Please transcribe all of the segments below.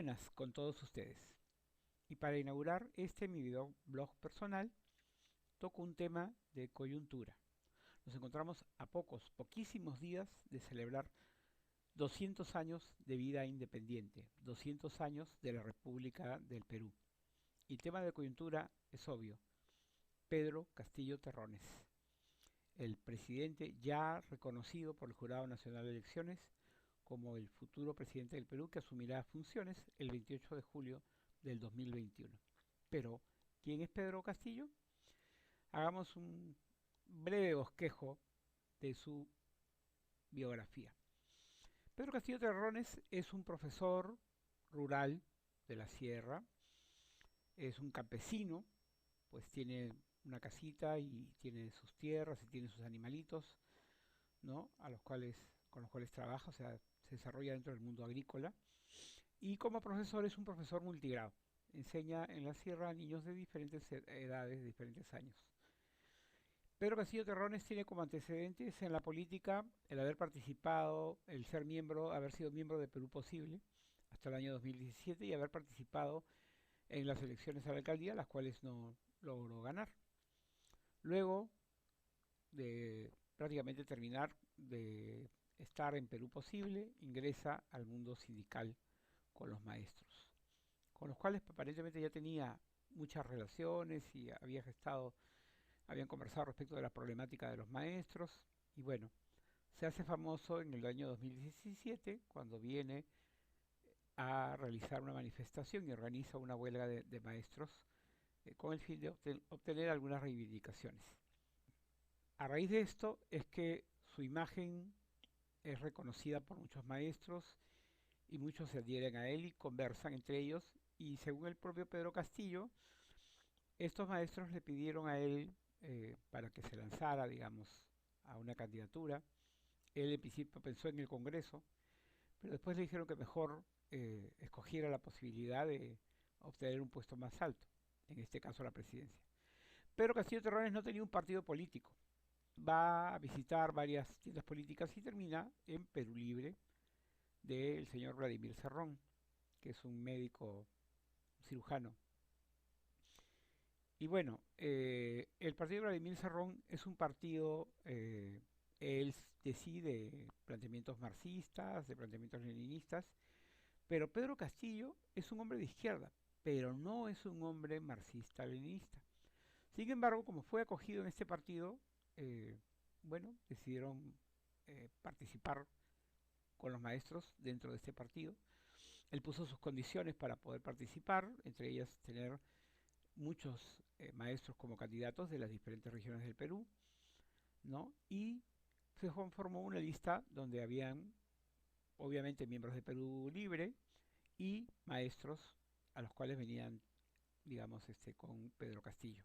buenas con todos ustedes. Y para inaugurar este mi videoblog personal, toco un tema de coyuntura. Nos encontramos a poquísimos días de celebrar 200 años de vida independiente, 200 años de la República del Perú. Y el tema de coyuntura es obvio, Pedro Castillo Terrones, el presidente ya reconocido por el Jurado Nacional de Elecciones como el futuro presidente del Perú que asumirá funciones el 28 de julio del 2021. Pero, ¿quién es Pedro Castillo? Hagamos un breve bosquejo de su biografía. Pedro Castillo Terrones es un profesor rural de la sierra, es un campesino, pues tiene una casita y tiene sus tierras y tiene sus animalitos, ¿no? Con los cuales trabaja, o sea, se desarrolla dentro del mundo agrícola. Y como profesor es un profesor multigrado. Enseña en la sierra a niños de diferentes edades, de diferentes años. Pedro Castillo Terrones tiene como antecedentes en la política el haber participado, el ser miembro, haber sido miembro de Perú Posible hasta el año 2017 y haber participado en las elecciones a la alcaldía, las cuales no logró ganar. Luego de prácticamente terminar de estar en Perú Posible, ingresa al mundo sindical con los maestros, con los cuales aparentemente ya tenía muchas relaciones y habían conversado respecto de la problemática de los maestros. Y bueno, se hace famoso en el año 2017 cuando viene a realizar una manifestación y organiza una huelga de maestros con el fin de obtener algunas reivindicaciones. A raíz de esto es que su imagen es reconocida por muchos maestros y muchos se adhieren a él y conversan entre ellos y según el propio Pedro Castillo, estos maestros le pidieron a él para que se lanzara, digamos, a una candidatura. Él en principio pensó en el Congreso, pero después le dijeron que mejor escogiera la posibilidad de obtener un puesto más alto, en este caso la presidencia. Pedro Castillo Terrones no tenía un partido político. Va a visitar varias tiendas políticas y termina en Perú Libre del señor Vladimir Cerrón, que es un médico cirujano. Y bueno, el partido de Vladimir Cerrón es un partido, él decide planteamientos marxistas, de planteamientos leninistas, pero Pedro Castillo es un hombre de izquierda, pero no es un hombre marxista-leninista. Sin embargo, como fue acogido en este partido, eh, bueno, decidieron participar con los maestros dentro de este partido. Él puso sus condiciones para poder participar, entre ellas tener muchos maestros como candidatos de las diferentes regiones del Perú, ¿no? Y se conformó una lista donde habían, obviamente, miembros de Perú Libre y maestros a los cuales venían, digamos, con Pedro Castillo.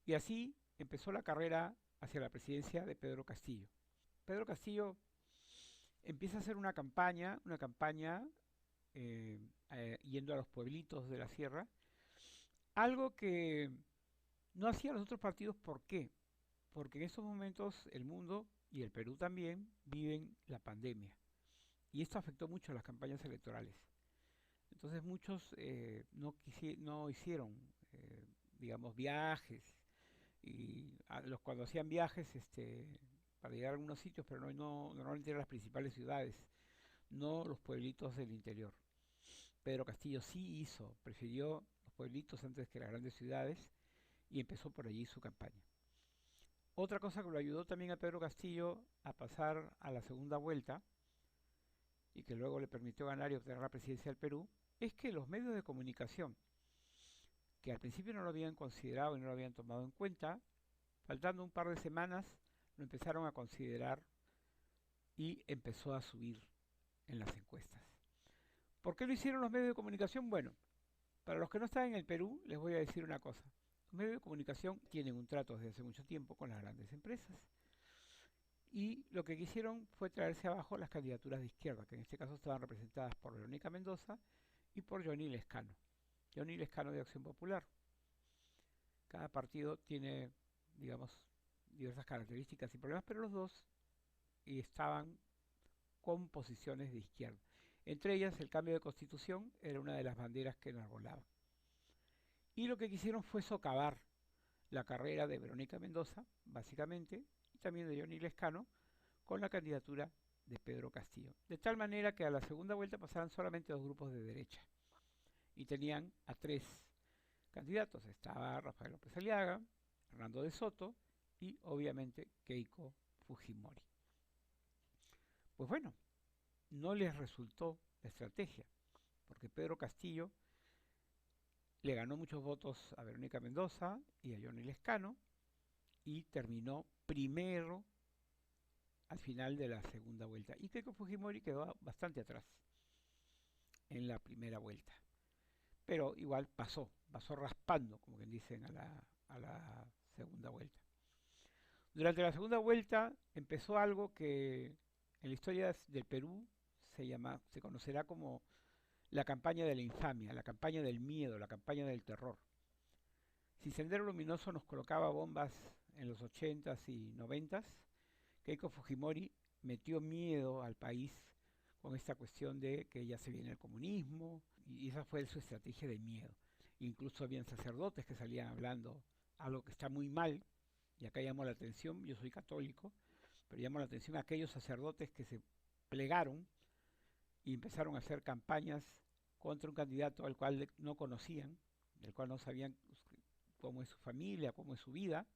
Y así empezó la carrera hacia la presidencia de Pedro Castillo. Pedro Castillo empieza a hacer una campaña yendo a los pueblitos de la sierra, algo que no hacían los otros partidos. ¿Por qué? Porque en estos momentos el mundo y el Perú también viven la pandemia. Y esto afectó mucho a las campañas electorales. Entonces muchos no hicieron, digamos, viajes. Y cuando hacían viajes, para llegar a algunos sitios, pero normalmente eran las principales ciudades, no los pueblitos del interior. Pedro Castillo sí prefirió los pueblitos antes que las grandes ciudades y empezó por allí su campaña. Otra cosa que lo ayudó también a Pedro Castillo a pasar a la segunda vuelta y que luego le permitió ganar y obtener la presidencia del Perú es que los medios de comunicación, que al principio no lo habían considerado y no lo habían tomado en cuenta, faltando un par de semanas lo empezaron a considerar y empezó a subir en las encuestas. ¿Por qué lo hicieron los medios de comunicación? Bueno, para los que no están en el Perú, les voy a decir una cosa. Los medios de comunicación tienen un trato desde hace mucho tiempo con las grandes empresas. Y lo que quisieron fue traerse abajo las candidaturas de izquierda, que en este caso estaban representadas por Verónica Mendoza y por Johnny Lescano. Johnny Lescano de Acción Popular. Cada partido tiene, digamos, diversas características y problemas, pero los dos estaban con posiciones de izquierda. Entre ellas, el cambio de constitución era una de las banderas que enarbolaban. Y lo que quisieron fue socavar la carrera de Verónica Mendoza, básicamente, y también de Johnny Lescano, con la candidatura de Pedro Castillo. De tal manera que a la segunda vuelta pasaran solamente dos grupos de derecha. Y tenían a tres candidatos. Estaba Rafael López Aliaga, Hernando de Soto y obviamente Keiko Fujimori. Pues bueno, no les resultó la estrategia, porque Pedro Castillo le ganó muchos votos a Verónica Mendoza y a Johnny Lescano y terminó primero al final de la segunda vuelta. Y Keiko Fujimori quedó bastante atrás en la primera vuelta. Pero igual pasó raspando, como quien dicen, a la segunda vuelta. Durante la segunda vuelta empezó algo que en la historia del Perú se conocerá como la campaña de la infamia, la campaña del miedo, la campaña del terror. Si Sendero Luminoso nos colocaba bombas en los 80s y 90s, Keiko Fujimori metió miedo al país con esta cuestión de que ya se viene el comunismo, y esa fue su estrategia de miedo. Incluso habían sacerdotes que salían hablando algo que está muy mal, y acá llamo la atención, yo soy católico, pero llamo la atención a aquellos sacerdotes que se plegaron y empezaron a hacer campañas contra un candidato al cual no conocían, del cual no sabían cómo es su familia, cómo es su vida.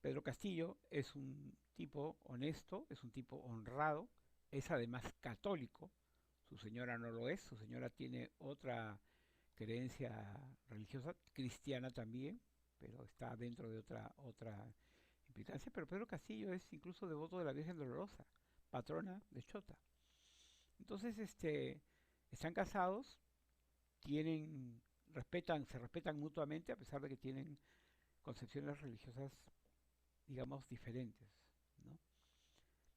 Pedro Castillo es un tipo honesto, es un tipo honrado, es además católico, su señora no lo es, su señora tiene otra creencia religiosa, cristiana también, pero está dentro de otra implicancia, pero Pedro Castillo es incluso devoto de la Virgen Dolorosa, patrona de Chota. Entonces, están casados, se respetan mutuamente a pesar de que tienen concepciones religiosas, digamos, diferentes, ¿no?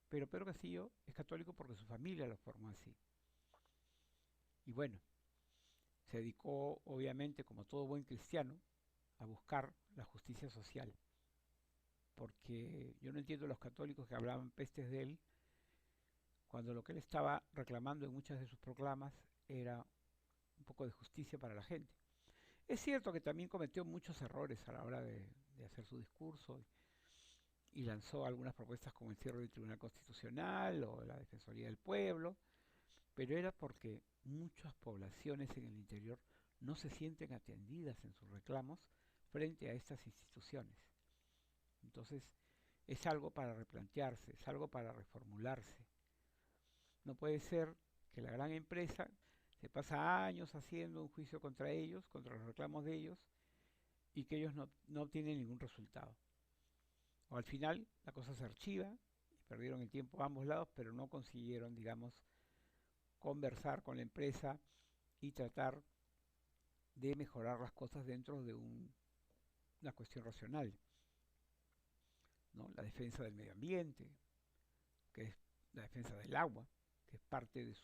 Pero Pedro Castillo es católico porque su familia lo formó así. Y bueno, se dedicó, obviamente, como todo buen cristiano, a buscar la justicia social. Porque yo no entiendo a los católicos que hablaban pestes de él, cuando lo que él estaba reclamando en muchas de sus proclamas era un poco de justicia para la gente. Es cierto que también cometió muchos errores a la hora de hacer su discurso y lanzó algunas propuestas como el cierre del Tribunal Constitucional o la Defensoría del Pueblo, pero era porque muchas poblaciones en el interior no se sienten atendidas en sus reclamos frente a estas instituciones. Entonces, es algo para replantearse, es algo para reformularse. No puede ser que la gran empresa se pasa años haciendo un juicio contra ellos, contra los reclamos de ellos, y que ellos no obtienen ningún resultado. O al final la cosa se archiva y perdieron el tiempo a ambos lados, pero no consiguieron, digamos, conversar con la empresa y tratar de mejorar las cosas dentro de una cuestión racional, ¿no? La defensa del medio ambiente, que es la defensa del agua, que es parte de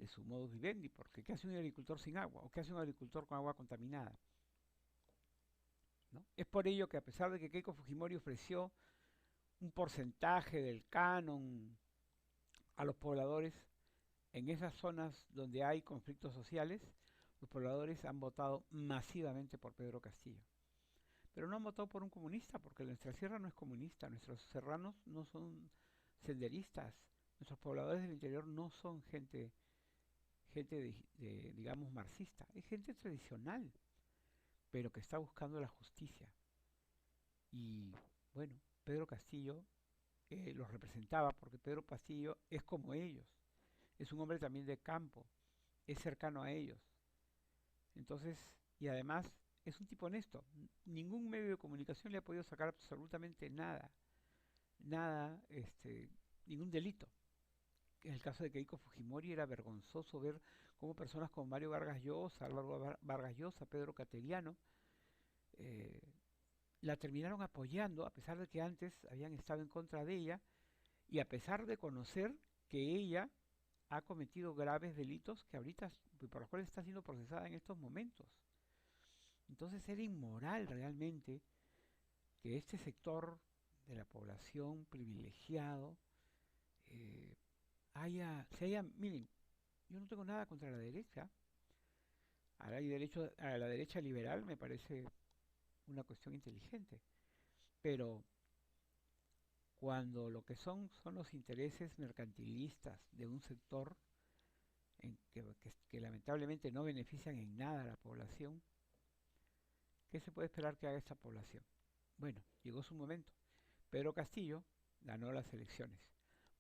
su modus vivendi, porque ¿qué hace un agricultor sin agua? ¿O qué hace un agricultor con agua contaminada? ¿No? Es por ello que a pesar de que Keiko Fujimori ofreció un porcentaje del canon a los pobladores, en esas zonas donde hay conflictos sociales, los pobladores han votado masivamente por Pedro Castillo. Pero no han votado por un comunista, porque nuestra sierra no es comunista, nuestros serranos no son senderistas, nuestros pobladores del interior no son gente digamos, marxista, es gente tradicional, pero que está buscando la justicia. Y bueno, Pedro Castillo los representaba porque Pedro Castillo es como ellos, es un hombre también de campo, es cercano a ellos. Entonces, y además es un tipo honesto. Ningún medio de comunicación le ha podido sacar absolutamente nada, nada, ningún delito. En el caso de Keiko Fujimori era vergonzoso ver cómo personas como Mario Vargas Llosa, Álvaro Vargas Llosa, Pedro Cateriano, eh, la terminaron apoyando a pesar de que antes habían estado en contra de ella y a pesar de conocer que ella ha cometido graves delitos que ahorita, por los cuales está siendo procesada en estos momentos. Entonces era inmoral realmente que este sector de la población privilegiado eh, miren, yo no tengo nada contra la derecha. A la derecha liberal me parece una cuestión inteligente, pero cuando lo que son los intereses mercantilistas de un sector que lamentablemente no benefician en nada a la población, ¿qué se puede esperar que haga esta población? Bueno, llegó su momento. Pedro Castillo ganó las elecciones.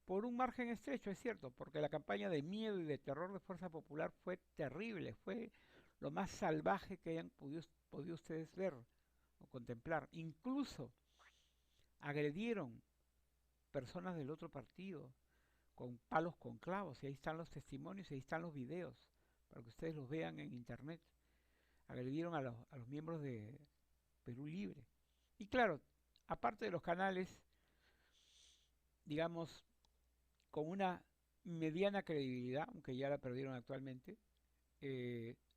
Por un margen estrecho, es cierto, porque la campaña de miedo y de terror de Fuerza Popular fue terrible, fue lo más salvaje que hayan podido ustedes ver o contemplar. Incluso agredieron personas del otro partido con palos con clavos, y ahí están los testimonios, y ahí están los videos, para que ustedes los vean en internet. Agredieron a los miembros de Perú Libre. Y claro, aparte de los canales, digamos, con una mediana credibilidad, aunque ya la perdieron actualmente,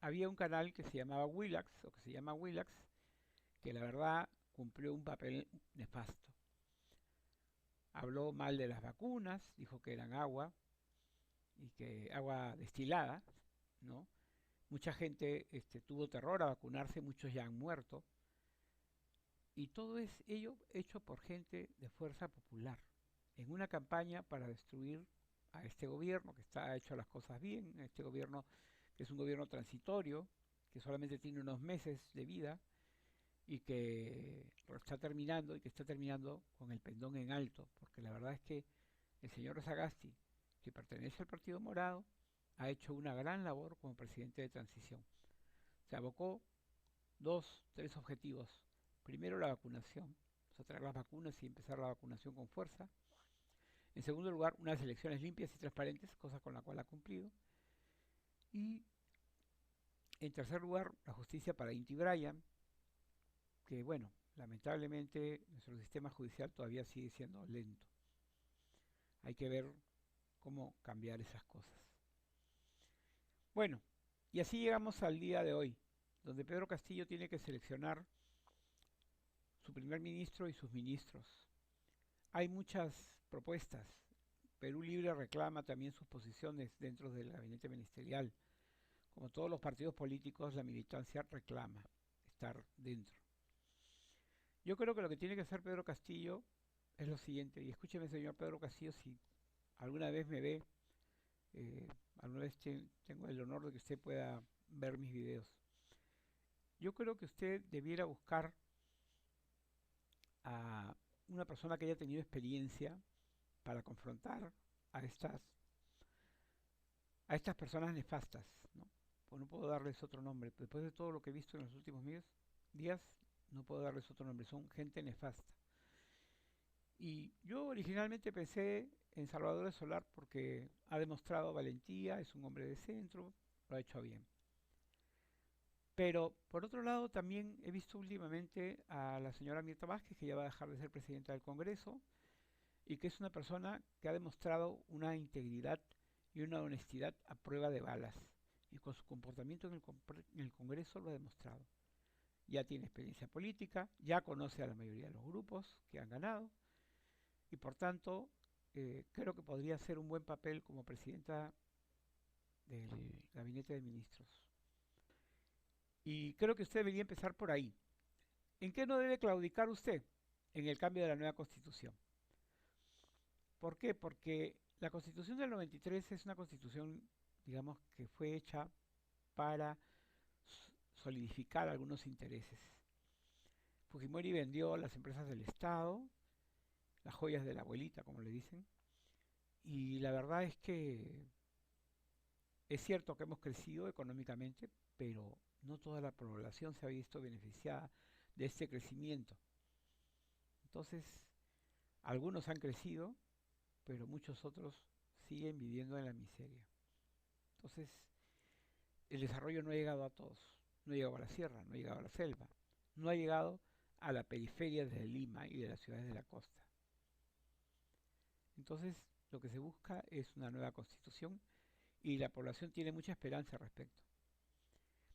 había un canal que se llamaba Willax, o que se llama Willax, que la verdad cumplió un papel nefasto. Habló mal de las vacunas, dijo que eran agua, y que agua destilada, ¿no? Mucha gente tuvo terror a vacunarse, muchos ya han muerto, y todo es ello hecho por gente de Fuerza Popular, en una campaña para destruir a este gobierno que está hecho las cosas bien, a este gobierno que es un gobierno transitorio, que solamente tiene unos meses de vida y que está terminando y que está terminando con el pendón en alto, porque la verdad es que el señor Sagasti, que pertenece al Partido Morado, ha hecho una gran labor como presidente de transición. Se abocó tres objetivos. Primero, la vacunación, o sea, traer las vacunas y empezar la vacunación con fuerza. En segundo lugar, unas elecciones limpias y transparentes, cosa con la cual ha cumplido. Y en tercer lugar, la justicia para Inti Bryan, que bueno, lamentablemente nuestro sistema judicial todavía sigue siendo lento. Hay que ver cómo cambiar esas cosas. Bueno, y así llegamos al día de hoy, donde Pedro Castillo tiene que seleccionar su primer ministro y sus ministros. Hay muchas propuestas. Perú Libre reclama también sus posiciones dentro del gabinete ministerial. Como todos los partidos políticos, la militancia reclama estar dentro. Yo creo que lo que tiene que hacer Pedro Castillo es lo siguiente, y escúcheme, señor Pedro Castillo, si alguna vez me ve, alguna vez tengo el honor de que usted pueda ver mis videos. Yo creo que usted debiera buscar a una persona que haya tenido experiencia para confrontar a estas personas nefastas, ¿no? Pues no puedo darles otro nombre. Después de todo lo que he visto en los últimos días, no puedo darles otro nombre. Son gente nefasta. Y yo originalmente pensé en Salvador de Solar porque ha demostrado valentía, es un hombre de centro, lo ha hecho bien. Pero por otro lado también he visto últimamente a la señora Mirta Vázquez, que ya va a dejar de ser presidenta del Congreso, y que es una persona que ha demostrado una integridad y una honestidad a prueba de balas. Y con su comportamiento en el Congreso lo ha demostrado. Ya tiene experiencia política, ya conoce a la mayoría de los grupos que han ganado, y por tanto creo que podría hacer un buen papel como presidenta del gabinete de ministros. Y creo que usted debería empezar por ahí. ¿En qué no debe claudicar usted? En el cambio de la nueva constitución. ¿Por qué? Porque la constitución del 93 es una constitución, digamos, que fue hecha para solidificar algunos intereses. Fujimori vendió las empresas del Estado, las joyas de la abuelita, como le dicen, y la verdad es que es cierto que hemos crecido económicamente, pero no toda la población se ha visto beneficiada de este crecimiento. Entonces, algunos han crecido, pero muchos otros siguen viviendo en la miseria. Entonces, el desarrollo no ha llegado a todos, no ha llegado a la sierra, no ha llegado a la selva, no ha llegado a la periferia de Lima y de las ciudades de la costa. Entonces, lo que se busca es una nueva constitución y la población tiene mucha esperanza al respecto.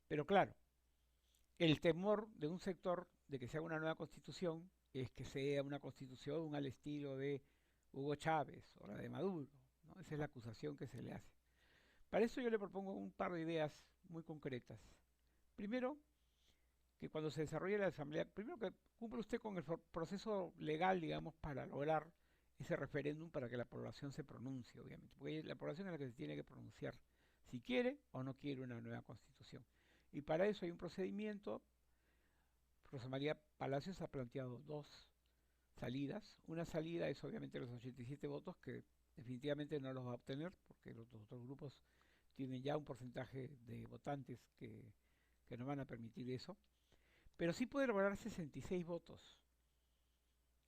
Pero claro, el temor de un sector de que sea una nueva constitución es que sea una constitución al estilo de Hugo Chávez o la de Maduro, ¿no? Esa es la acusación que se le hace. Para eso yo le propongo un par de ideas muy concretas. Primero, que cuando se desarrolle la asamblea, primero que cumpla usted con el proceso legal, digamos, para lograr ese referéndum para que la población se pronuncie, obviamente, porque la población es la que se tiene que pronunciar si quiere o no quiere una nueva constitución. Y para eso hay un procedimiento. Rosa María Palacios ha planteado dos salidas. Una salida es obviamente los 87 votos, que definitivamente no los va a obtener, porque los otros grupos tienen ya un porcentaje de votantes que no van a permitir eso. Pero sí puede lograr 66 votos,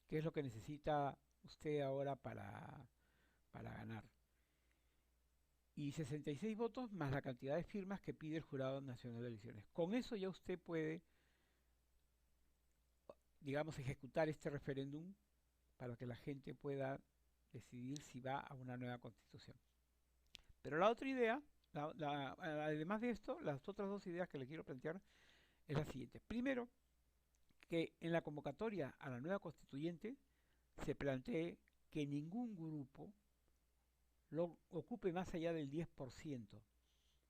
que es lo que necesita usted ahora para ganar. Y 66 votos más la cantidad de firmas que pide el Jurado Nacional de Elecciones. Con eso ya usted puede, digamos, ejecutar este referéndum para que la gente pueda decidir si va a una nueva constitución. Pero la otra idea, además de esto, las otras dos ideas que le quiero plantear es la siguiente. Primero, que en la convocatoria a la nueva constituyente se plantee que ningún grupo lo ocupe más allá del 10%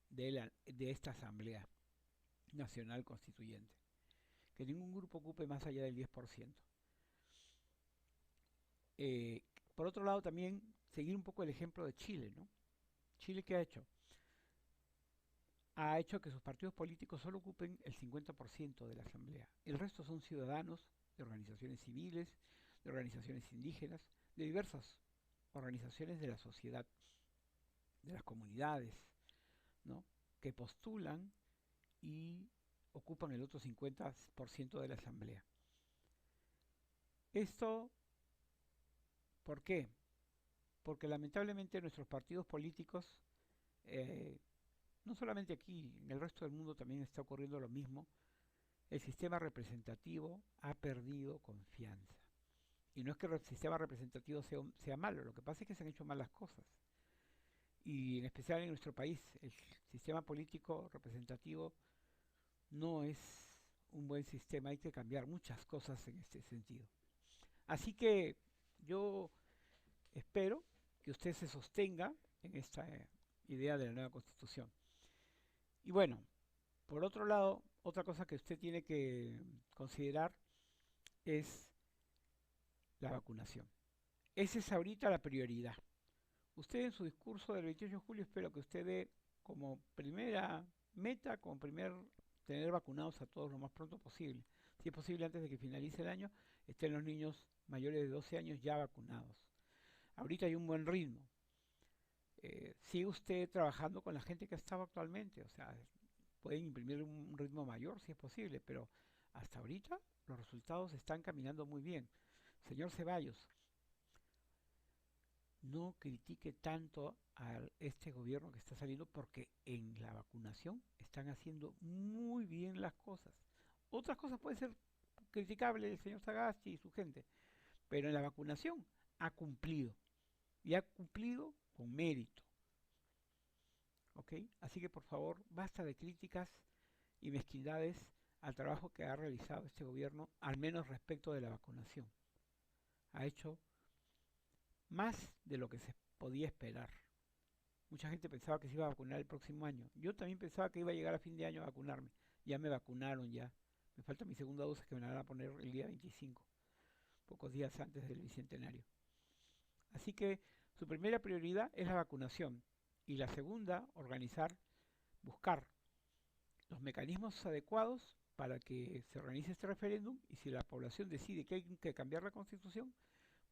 de esta Asamblea Nacional Constituyente. Que ningún grupo ocupe más allá del 10%. Eh, por otro lado, también seguir un poco el ejemplo de Chile, ¿no? Chile, ¿qué ha hecho? Ha hecho que sus partidos políticos solo ocupen el 50% de la Asamblea. El resto son ciudadanos de organizaciones civiles, de organizaciones indígenas, de diversas organizaciones de la sociedad, de las comunidades, ¿no? Que postulan y ocupan el otro 50% de la Asamblea. ¿Esto por qué? Porque lamentablemente nuestros partidos políticos, eh, no solamente aquí, en el resto del mundo también está ocurriendo lo mismo, el sistema representativo ha perdido confianza. Y no es que el sistema representativo sea malo, lo que pasa es que se han hecho malas cosas. Y en especial en nuestro país, el sistema político representativo no es un buen sistema, hay que cambiar muchas cosas en este sentido. Así que yo espero que usted se sostenga en esta idea de la nueva constitución. Y bueno, por otro lado, otra cosa que usted tiene que considerar es la vacunación. Esa es ahorita la prioridad. Usted en su discurso del 28 de julio espero que usted dé como primera meta, como primer tener vacunados a todos lo más pronto posible. Si es posible antes de que finalice el año, estén los niños mayores de 12 años ya vacunados. Ahorita hay un buen ritmo. Sigue usted trabajando con la gente que ha estado actualmente, o sea, pueden imprimir un ritmo mayor si es posible, pero hasta ahorita los resultados están caminando muy bien. Señor Ceballos, no critique tanto a este gobierno que está saliendo porque en la vacunación están haciendo muy bien las cosas. Otras cosas pueden ser criticables el señor Sagasti y su gente, pero en la vacunación ha cumplido y ha cumplido con mérito. ¿Ok? Así que por favor, basta de críticas y mezquindades al trabajo que ha realizado este gobierno, al menos respecto de la vacunación. Ha hecho más de lo que se podía esperar. Mucha gente pensaba que se iba a vacunar el próximo año. Yo también pensaba que iba a llegar a fin de año a vacunarme. Ya me vacunaron ya. Me falta mi segunda dosis que me la van a poner el día 25, pocos días antes del bicentenario. Así que su primera prioridad es la vacunación y la segunda, buscar los mecanismos adecuados para que se organice este referéndum y si la población decide que hay que cambiar la constitución,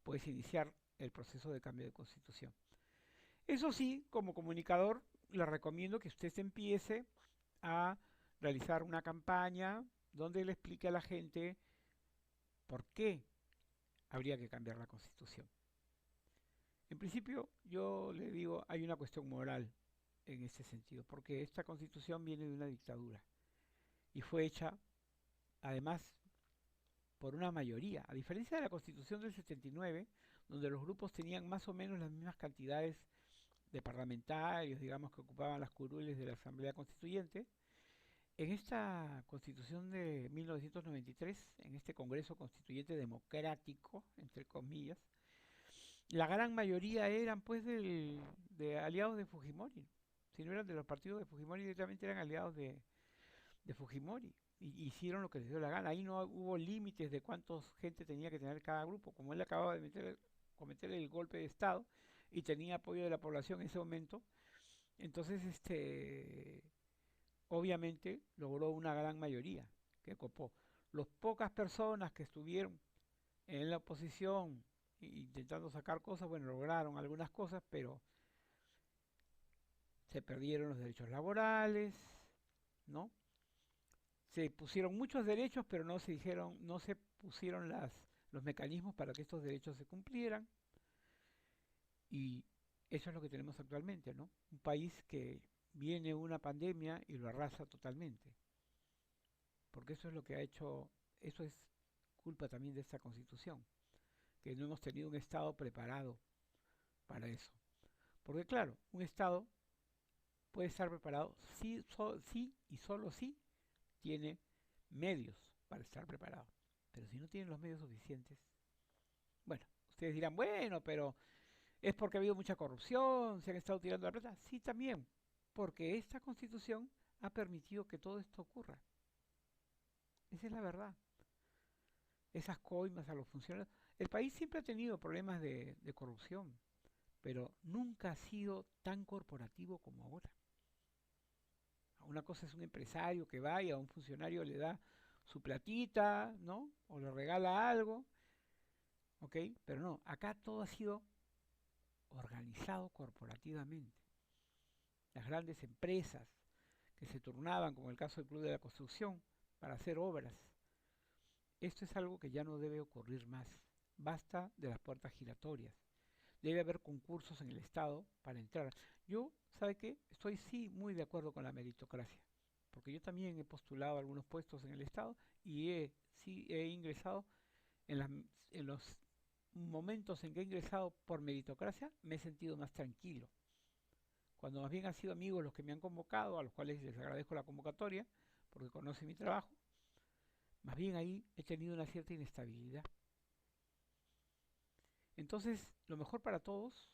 pues iniciar el proceso de cambio de constitución. Eso sí, como comunicador, le recomiendo que usted empiece a realizar una campaña donde le explique a la gente por qué habría que cambiar la constitución. En principio, yo le digo, hay una cuestión moral en este sentido, porque esta constitución viene de una dictadura y fue hecha, además, por una mayoría, a diferencia de la constitución del 79, donde los grupos tenían más o menos las mismas cantidades de parlamentarios, digamos, que ocupaban las curules de la Asamblea Constituyente. En esta constitución de 1993, en este Congreso Constituyente Democrático, entre comillas, La gran mayoría eran pues de aliados de Fujimori. Si no eran de los partidos de Fujimori, directamente eran aliados de Fujimori. Y hicieron lo que les dio la gana. Ahí no hubo límites de cuántos gente tenía que tener cada grupo. Como él acababa de cometer el golpe de Estado y tenía apoyo de la población en ese momento, entonces obviamente logró una gran mayoría que copó. Las pocas personas que estuvieron en la oposición intentando sacar cosas, bueno, lograron algunas cosas, pero se perdieron los derechos laborales, ¿no? Se pusieron muchos derechos, pero no se pusieron los mecanismos para que estos derechos se cumplieran, y eso es lo que tenemos actualmente, ¿no? Un país que viene una pandemia y lo arrasa totalmente, porque eso es lo que ha hecho, eso es culpa también de esta constitución, que no hemos tenido un Estado preparado para eso. Porque claro, un Estado puede estar preparado sí y solo si tiene medios para estar preparado. Pero si no tienen los medios suficientes, bueno, ustedes dirán, bueno, pero es porque ha habido mucha corrupción, se han estado tirando la plata. Sí, también, porque esta constitución ha permitido que todo esto ocurra. Esa es la verdad. Esas coimas a los funcionarios. El país siempre ha tenido problemas de corrupción, pero nunca ha sido tan corporativo como ahora. Una cosa es un empresario que va y a un funcionario le da su platita, ¿no? O le regala algo, ¿ok? Pero no, acá todo ha sido organizado corporativamente. Las grandes empresas que se turnaban, como el caso del Club de la Construcción, para hacer obras. Esto es algo que ya no debe ocurrir más. Basta de las puertas giratorias. Debe haber concursos en el Estado para entrar. Yo, ¿sabe qué? Estoy sí muy de acuerdo con la meritocracia, porque yo también he postulado algunos puestos en el Estado y sí he ingresado en, las, en los momentos en que he ingresado por meritocracia, me he sentido más tranquilo. Cuando más bien han sido amigos los que me han convocado, a los cuales les agradezco la convocatoria, porque conocen mi trabajo, más bien ahí he tenido una cierta inestabilidad. Entonces, lo mejor para todos,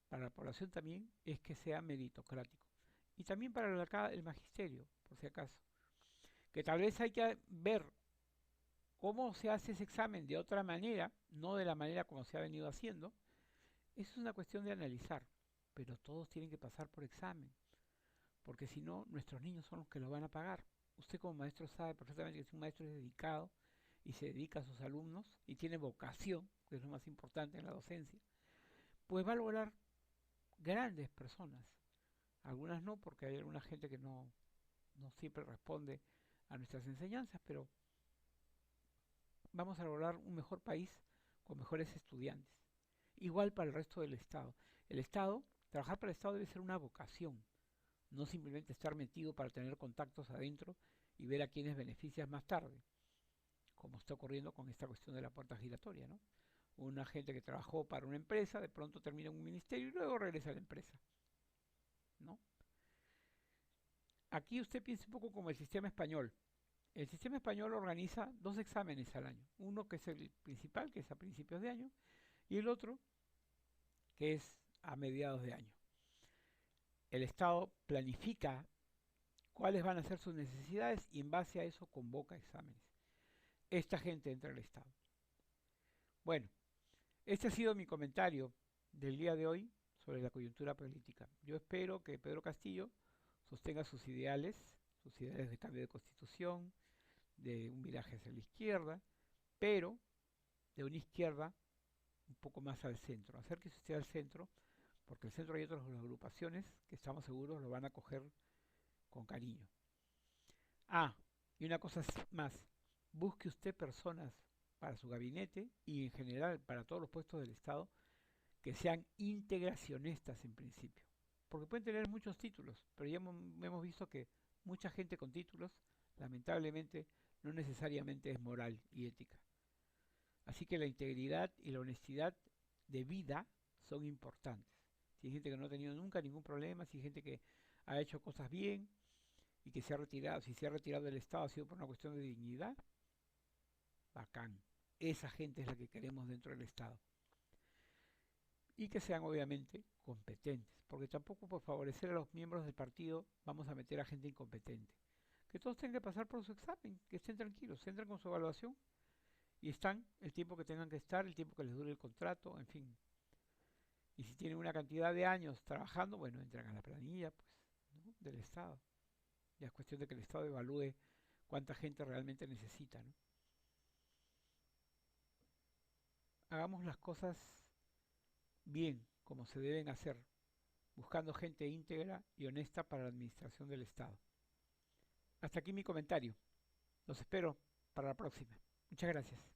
para la población también, es que sea meritocrático. Y también para el magisterio, por si acaso. Que tal vez hay que ver cómo se hace ese examen de otra manera, no de la manera como se ha venido haciendo. Eso es una cuestión de analizar. Pero todos tienen que pasar por examen, porque si no, nuestros niños son los que lo van a pagar. Usted como maestro sabe perfectamente que si un maestro es dedicado y se dedica a sus alumnos y tiene vocación, que es lo más importante en la docencia, pues va a lograr grandes personas. Algunas no, porque hay alguna gente que no siempre responde a nuestras enseñanzas, pero vamos a lograr un mejor país con mejores estudiantes. Igual para el resto del Estado. El Estado, trabajar para el Estado debe ser una vocación, no simplemente estar metido para tener contactos adentro y ver a quienes beneficias más tarde, como está ocurriendo con esta cuestión de la puerta giratoria, ¿no? Una gente que trabajó para una empresa, de pronto termina en un ministerio y luego regresa a la empresa, ¿no? Aquí usted piensa un poco como el sistema español. El sistema español organiza dos exámenes al año. Uno que es el principal, que es a principios de año, y el otro que es a mediados de año. El Estado planifica cuáles van a ser sus necesidades y en base a eso convoca exámenes. Esta gente entra al Estado. Bueno, este ha sido mi comentario del día de hoy sobre la coyuntura política. Yo espero que Pedro Castillo sostenga sus ideales de cambio de constitución, de un viraje hacia la izquierda, pero de una izquierda un poco más al centro. Acérquese usted al centro, porque el centro hay otras agrupaciones que estamos seguros lo van a coger con cariño. Ah, y una cosa más, busque usted personas para su gabinete y en general para todos los puestos del Estado que sean integracionistas en principio. Porque pueden tener muchos títulos, pero ya hemos visto que mucha gente con títulos, lamentablemente, no necesariamente es moral y ética. Así que la integridad y la honestidad de vida son importantes. Si hay gente que no ha tenido nunca ningún problema, si hay gente que ha hecho cosas bien y que se ha retirado, si se ha retirado del Estado ha sido por una cuestión de dignidad, bacán. Esa gente es la que queremos dentro del Estado. y que sean obviamente competentes, porque tampoco por favorecer a los miembros del partido vamos a meter a gente incompetente. Que todos tengan que pasar por su examen, que estén tranquilos, entran con su evaluación y están el tiempo que tengan que estar, el tiempo que les dure el contrato, en fin. Y si tienen una cantidad de años trabajando, bueno, entran a la planilla pues, ¿no? del Estado. Ya es cuestión de que el Estado evalúe cuánta gente realmente necesita, ¿no? Hagamos las cosas bien, como se deben hacer, buscando gente íntegra y honesta para la administración del Estado. Hasta aquí mi comentario. Los espero para la próxima. Muchas gracias.